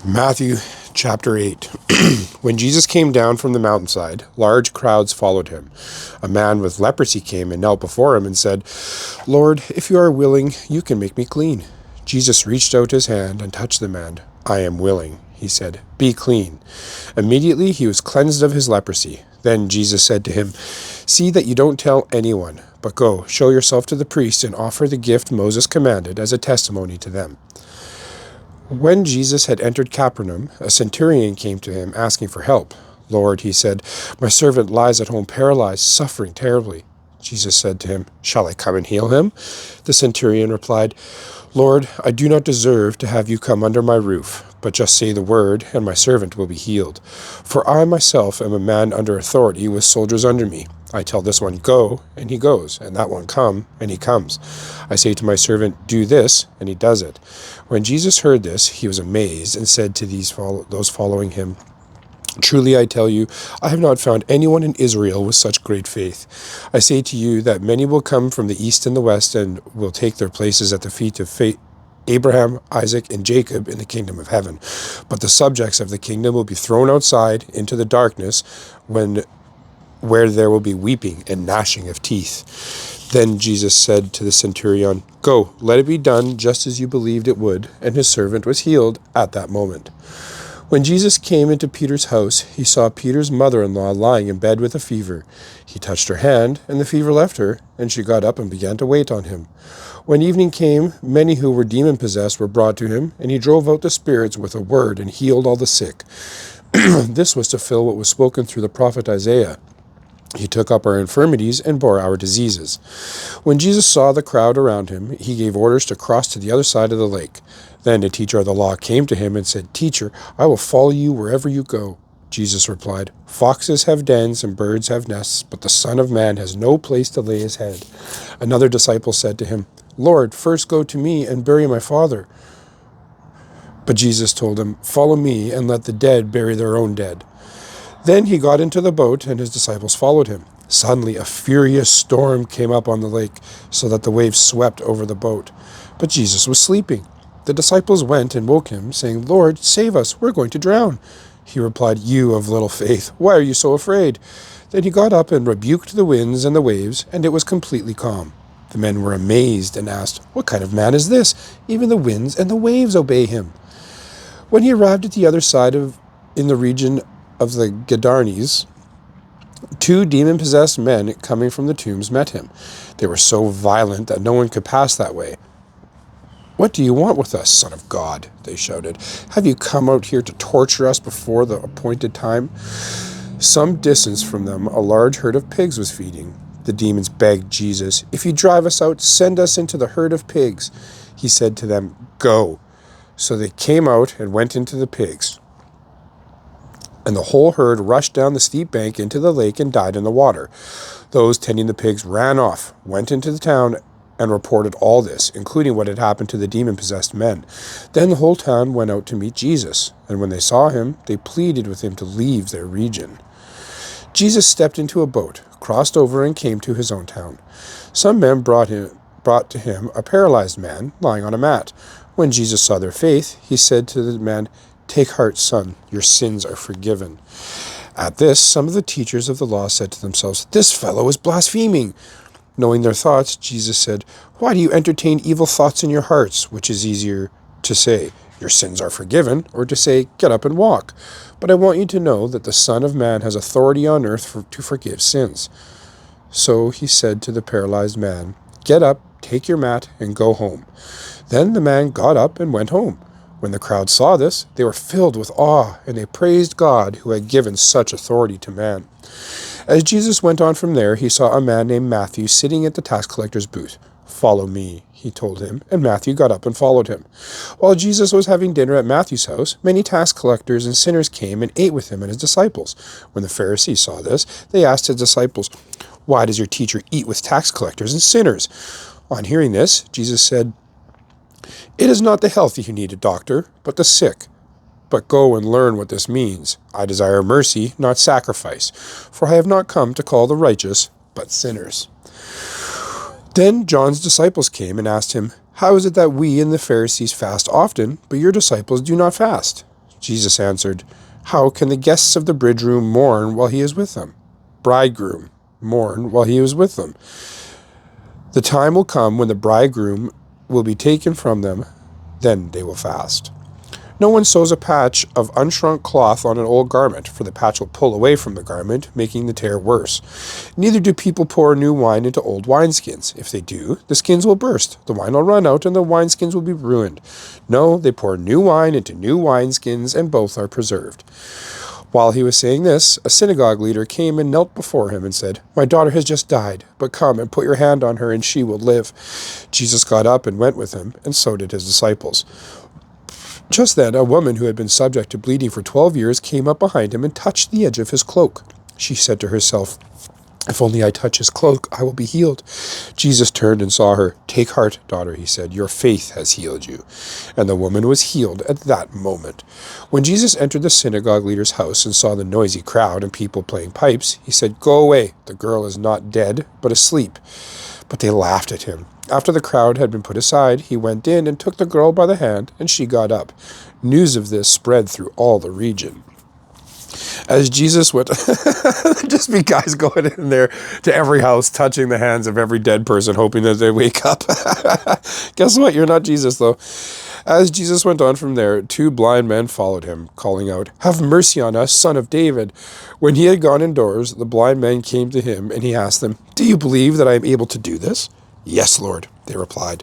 Matthew chapter 8. When Jesus came down from the mountainside, large crowds followed him. A man with leprosy came and knelt before him and said, "Lord, if you are willing, you can make me clean." Jesus reached out his hand and touched the man. "I am willing," he said. "Be clean." Immediately he was cleansed of his leprosy. Then Jesus said to him, "See that you don't tell anyone, but go, show yourself to the priest and offer the gift Moses commanded as a testimony to them." When Jesus had entered Capernaum, a centurion came to him asking for help. "Lord," he said, "my servant lies at home paralyzed, suffering terribly." Jesus said to him, "Shall I come and heal him?" The centurion replied, "Lord, I do not deserve to have you come under my roof, but just say the word, and my servant will be healed. For I myself am a man under authority with soldiers under me. I tell this one, 'Go,' and he goes, and that one, 'Come,' and he comes. I say to my servant, 'Do this,' and he does it." When Jesus heard this, he was amazed and said to those following him, "Truly I tell you, I have not found anyone in Israel with such great faith. I say to you that many will come from the east and the west and will take their places at the feet of Abraham, Isaac, and Jacob in the kingdom of heaven. But the subjects of the kingdom will be thrown outside into the darkness where there will be weeping and gnashing of teeth." Then Jesus said to the centurion, "Go, let it be done just as you believed it would," and his servant was healed at that moment. When Jesus came into Peter's house, he saw Peter's mother-in-law lying in bed with a fever. He touched her hand, and the fever left her, and she got up and began to wait on him. When evening came, many who were demon-possessed were brought to him, and he drove out the spirits with a word and healed all the sick. This was to fill what was spoken through the prophet Isaiah. "He took up our infirmities and bore our diseases." When Jesus saw the crowd around him, he gave orders to cross to the other side of the lake. Then a teacher of the law came to him and said, "Teacher, I will follow you wherever you go." Jesus replied, "Foxes have dens and birds have nests, but the Son of Man has no place to lay his head." Another disciple said to him, "Lord, first go to me and bury my father." But Jesus told him, "Follow me and let the dead bury their own dead." Then he got into the boat, and his disciples followed him. Suddenly a furious storm came up on the lake, so that the waves swept over the boat. But Jesus was sleeping. The disciples went and woke him, saying, "Lord, save us, we're going to drown." He replied, "You of little faith, why are you so afraid?" Then he got up and rebuked the winds and the waves, and it was completely calm. The men were amazed and asked, "What kind of man is this? Even the winds and the waves obey him." When he arrived at the other side in the region of the Gadarenes, two demon-possessed men coming from the tombs met him. They were so violent that no one could pass that way. "What do you want with us, Son of God?" they shouted. "Have you come out here to torture us before the appointed time?" Some distance from them, a large herd of pigs was feeding. The demons begged Jesus, "If you drive us out, send us into the herd of pigs." He said to them, "Go." So they came out and went into the pigs. And the whole herd rushed down the steep bank into the lake and died in the water. Those tending the pigs ran off, went into the town, and reported all this, including what had happened to the demon-possessed men. Then the whole town went out to meet Jesus, and when they saw him, they pleaded with him to leave their region. Jesus stepped into a boat, crossed over, and came to his own town. Some men brought to him a paralyzed man lying on a mat. When Jesus saw their faith, he said to the man, "Take heart, son, your sins are forgiven." At this, some of the teachers of the law said to themselves, "This fellow is blaspheming." Knowing their thoughts, Jesus said, "Why do you entertain evil thoughts in your hearts? Which is easier to say, 'Your sins are forgiven,' or to say, 'Get up and walk'? But I want you to know that the Son of Man has authority on earth to forgive sins." So he said to the paralyzed man, "Get up, take your mat, and go home." Then the man got up and went home. When the crowd saw this, they were filled with awe, and they praised God who had given such authority to man. As Jesus went on from there, he saw a man named Matthew sitting at the tax collector's booth. "Follow me," he told him, and Matthew got up and followed him. While Jesus was having dinner at Matthew's house, many tax collectors and sinners came and ate with him and his disciples. When the Pharisees saw this, they asked his disciples, "Why does your teacher eat with tax collectors and sinners?" On hearing this, Jesus said, "It is not the healthy who need a doctor, but the sick. But go and learn what this means. I desire mercy, not sacrifice, for I have not come to call the righteous, but sinners." Then John's disciples came and asked him, "How is it that we and the Pharisees fast often, but your disciples do not fast?" Jesus answered, "How can the guests of the bridegroom mourn while he is with them? Bridegroom, mourn while he is with them. The time will come when the bridegroom will be taken from them, then they will fast. No one sews a patch of unshrunk cloth on an old garment, for the patch will pull away from the garment, making the tear worse. Neither do people pour new wine into old wineskins. If they do, the skins will burst, the wine will run out, and the wineskins will be ruined. No, they pour new wine into new wineskins, and both are preserved." While he was saying this, a synagogue leader came and knelt before him and said, "My daughter has just died, but come and put your hand on her, and she will live." Jesus got up and went with him, and so did his disciples. Just then, a woman who had been subject to bleeding for 12 years came up behind him and touched the edge of his cloak. She said to herself, "If only I touch his cloak, I will be healed." Jesus turned and saw her. "Take heart, daughter," he said. "Your faith has healed you." And the woman was healed at that moment. When Jesus entered the synagogue leader's house and saw the noisy crowd and people playing pipes, he said, "Go away. The girl is not dead, but asleep." But they laughed at him. After the crowd had been put aside, he went in and took the girl by the hand, and she got up. News of this spread through all the region. As Jesus went, just be guys going in there to every house, touching the hands of every dead person, hoping that they wake up. Guess what? You're not Jesus, though. As Jesus went on from there, 2 blind men followed him, calling out, "Have mercy on us, Son of David." When he had gone indoors, the blind men came to him, and he asked them, "Do you believe that I am able to do this?" "Yes, Lord," they replied.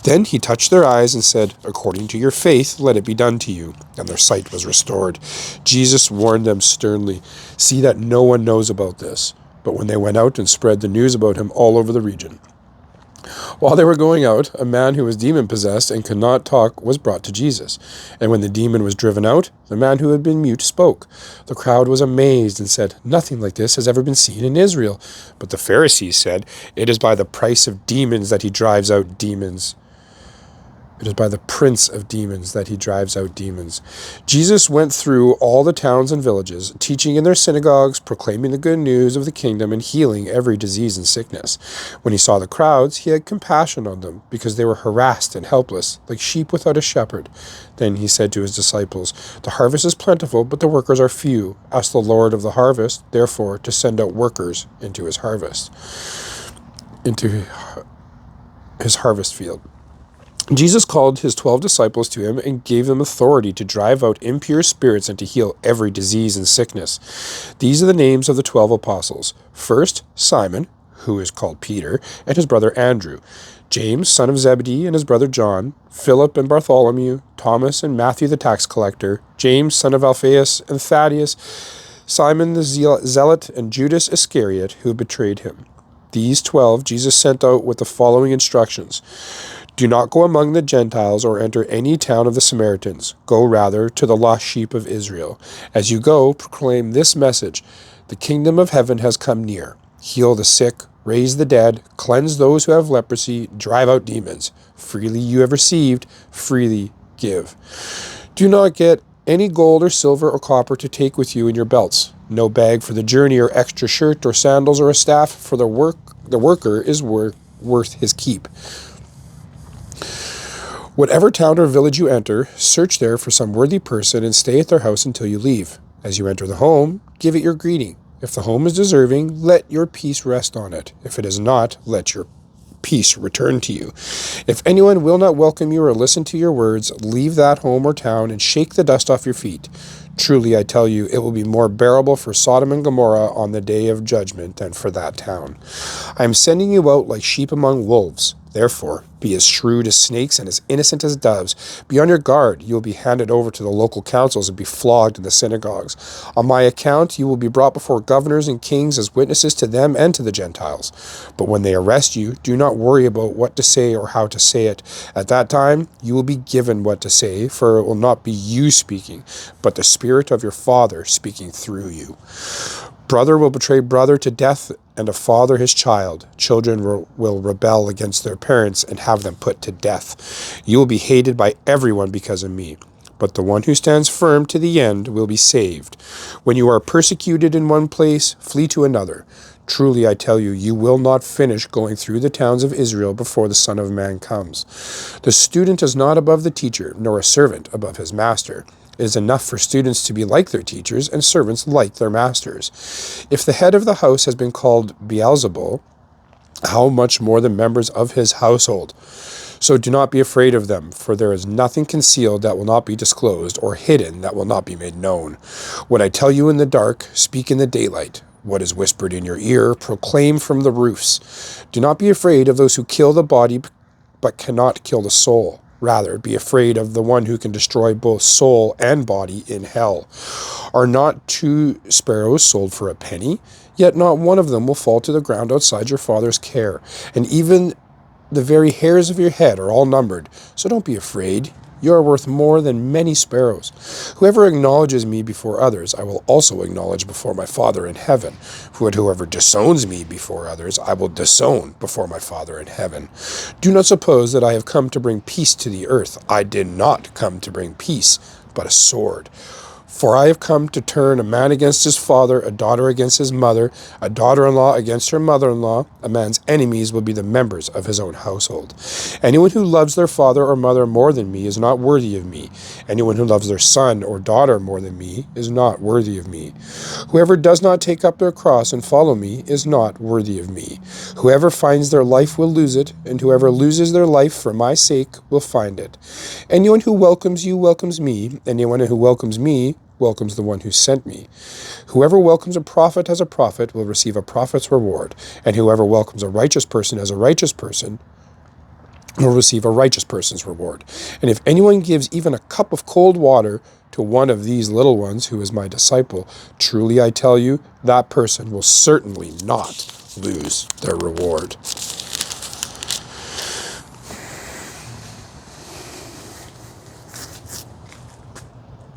Then he touched their eyes and said, "According to your faith, let it be done to you." And their sight was restored. Jesus warned them sternly, "See that no one knows about this." But when they went out and spread the news about him all over the region. While they were going out, a man who was demon-possessed and could not talk was brought to Jesus. And when the demon was driven out, the man who had been mute spoke. The crowd was amazed and said, "Nothing like this has ever been seen in Israel." But the Pharisees said, "It is by the prince of demons that he drives out demons." It is by the prince of demons that he drives out demons. Jesus went through all the towns and villages, teaching in their synagogues, proclaiming the good news of the kingdom, and healing every disease and sickness. When he saw the crowds, he had compassion on them, because they were harassed and helpless, like sheep without a shepherd. Then he said to his disciples, "The harvest is plentiful, but the workers are few. Ask the Lord of the harvest, therefore, to send out workers into his harvest." Into his harvest field. Jesus called his 12 disciples to him and gave them authority to drive out impure spirits and to heal every disease and sickness. These are the names of the 12 apostles. First, Simon, who is called Peter, and his brother Andrew. James, son of Zebedee, and his brother John. Philip and Bartholomew. Thomas and Matthew the tax collector. James, son of Alphaeus, and Thaddeus. Simon the zealot, and Judas Iscariot, who betrayed him. These 12 Jesus sent out with the following instructions. "Do not go among the Gentiles or enter any town of the Samaritans. Go rather to the lost sheep of Israel. As you go, proclaim this message. The kingdom of heaven has come near. Heal the sick, raise the dead, cleanse those who have leprosy, drive out demons. Freely you have received, freely give. Do not get any gold or silver or copper to take with you in your belts. No bag for the journey or extra shirt or sandals or a staff, for the worker is worth his keep. Whatever town or village you enter, search there for some worthy person and stay at their house until you leave. As you enter the home, give it your greeting. If the home is deserving, let your peace rest on it. If it is not, let your peace return to you. If anyone will not welcome you or listen to your words, leave that home or town and shake the dust off your feet. Truly, I tell you, it will be more bearable for Sodom and Gomorrah on the day of judgment than for that town. I am sending you out like sheep among wolves. Therefore, be as shrewd as snakes and as innocent as doves. Be on your guard. You will be handed over to the local councils and be flogged in the synagogues. On my account, you will be brought before governors and kings as witnesses to them and to the Gentiles. But when they arrest you, do not worry about what to say or how to say it. At that time, you will be given what to say, for it will not be you speaking, but the Spirit of your Father speaking through you. Brother will betray brother to death, and a father his child. Children will rebel against their parents and have them put to death. You will be hated by everyone because of me, but the one who stands firm to the end will be saved. When you are persecuted in one place, flee to another. Truly, I tell you, you will not finish going through the towns of Israel before the Son of Man comes. The student is not above the teacher, nor a servant above his master. It is enough for students to be like their teachers and servants like their masters. If the head of the house has been called Beelzebul, how much more the members of his household? So do not be afraid of them, for there is nothing concealed that will not be disclosed, or hidden that will not be made known. What I tell you in the dark, speak in the daylight. What is whispered in your ear, proclaim from the roofs. Do not be afraid of those who kill the body, but cannot kill the soul. Rather, be afraid of the one who can destroy both soul and body in hell. Are not 2 sparrows sold for a penny? Yet not one of them will fall to the ground outside your Father's care. And even the very hairs of your head are all numbered. So don't be afraid. You are worth more than many sparrows. Whoever acknowledges me before others, I will also acknowledge before my Father in heaven. Whoever disowns me before others, I will disown before my Father in heaven. Do not suppose that I have come to bring peace to the earth. I did not come to bring peace, but a sword. For I have come to turn a man against his father, a daughter against his mother, a daughter-in-law against her mother-in-law. A man's enemies will be the members of his own household. Anyone who loves their father or mother more than me is not worthy of me. Anyone who loves their son or daughter more than me is not worthy of me. Whoever does not take up their cross and follow me is not worthy of me. Whoever finds their life will lose it, and whoever loses their life for my sake will find it. Anyone who welcomes you welcomes me. Anyone who welcomes me welcomes the one who sent me. Whoever welcomes a prophet as a prophet will receive a prophet's reward, and whoever welcomes a righteous person as a righteous person will receive a righteous person's reward. And if anyone gives even a cup of cold water to one of these little ones who is my disciple, truly I tell you, that person will certainly not lose their reward.